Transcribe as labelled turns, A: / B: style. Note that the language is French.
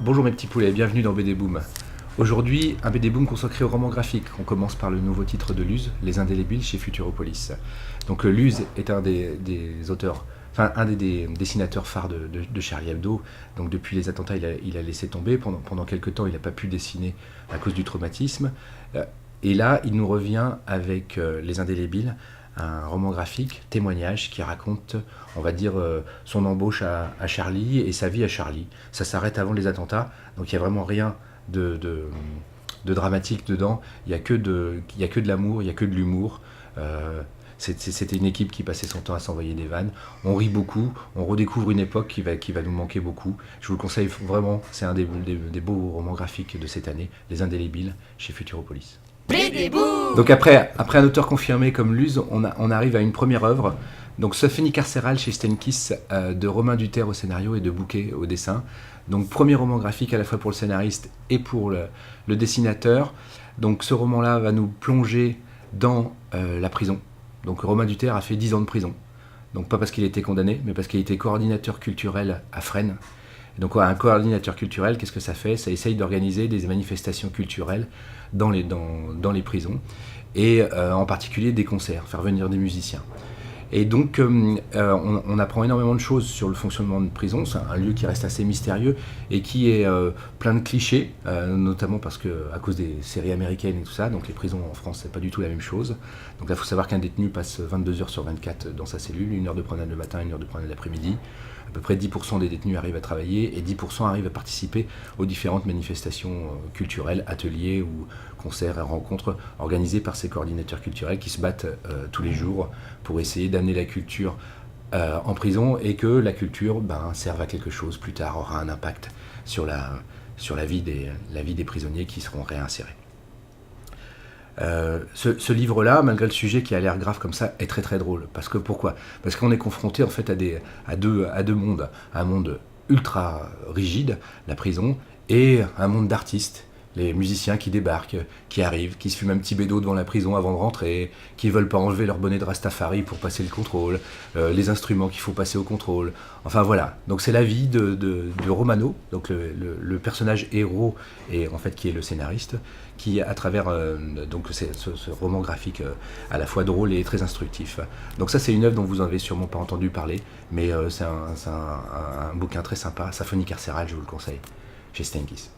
A: Bonjour mes petits poulets, bienvenue dans BD Boom. Aujourd'hui, un BD Boom consacré au roman graphique. On commence par le nouveau titre de Luz, Les Indélébiles chez Futuropolis. Donc Luz est un des auteurs, enfin un des dessinateurs phares de Charlie Hebdo. Donc depuis les attentats, il a laissé tomber. Pendant quelques temps, il n'a pas pu dessiner à cause du traumatisme. Et là, il nous revient avec Les Indélébiles, un roman graphique, témoignage, qui raconte, on va dire, son embauche à Charlie et sa vie à Charlie. Ça s'arrête avant les attentats, donc il n'y a vraiment rien de dramatique dedans. Il n'y a que de l'amour, il n'y a que de l'humour. C'était une équipe qui passait son temps à s'envoyer des vannes. On rit beaucoup, on redécouvre une époque qui va nous manquer beaucoup. Je vous le conseille vraiment, c'est un des beaux romans graphiques de cette année, Les Indélébiles, chez Futuropolis. Donc après un auteur confirmé comme Luz, on arrive à une première œuvre. Donc Sophénie carcérale chez Stenkiss, de Romain Duterre au scénario et de Bouquet au dessin. Donc premier roman graphique à la fois pour le scénariste et pour le dessinateur. Donc ce roman-là va nous plonger dans la prison. Donc Romain Duterre a fait 10 ans de prison. Donc pas parce qu'il a été condamné, mais parce qu'il était coordinateur culturel à Fresnes. Donc un coordinateur culturel, qu'est-ce que ça fait? Ça essaye d'organiser des manifestations culturelles dans les prisons, et en particulier des concerts, faire venir des musiciens. Et donc on apprend énormément de choses sur le fonctionnement de prison. C'est un lieu qui reste assez mystérieux et qui est plein de clichés, notamment parce que à cause des séries américaines et tout ça. Donc les prisons en France, c'est pas du tout la même chose. Donc là, il faut savoir qu'un détenu passe 22 heures sur 24 dans sa cellule, 1 heure de promenade le matin, 1 heure de promenade l'après-midi. À peu près 10% des détenus arrivent à travailler et 10% arrivent à participer aux différentes manifestations culturelles, ateliers ou concerts et rencontres organisés par ces coordinateurs culturels qui se battent tous les jours pour essayer d'amener la culture en prison, et que la culture serve à quelque chose plus tard, aura un impact sur la vie des prisonniers qui seront réinsérés. Ce livre-là, malgré le sujet qui a l'air grave comme ça, est très très drôle. Pourquoi ? Parce qu'on est confronté en fait à deux mondes. Un monde ultra rigide, la prison, et un monde d'artistes. Les musiciens qui débarquent, qui arrivent, qui se fument un petit bédo devant la prison avant de rentrer, qui veulent pas enlever leur bonnet de Rastafari pour passer le contrôle, les instruments qu'il faut passer au contrôle. Enfin voilà, donc c'est la vie de Romano, donc le personnage héros, et en fait qui est le scénariste, qui à travers ce roman graphique à la fois drôle et très instructif. Donc ça, c'est une œuvre dont vous n'avez sûrement pas entendu parler, mais c'est un bouquin très sympa, Sophénie carcérale, je vous le conseille, chez Stenkiss.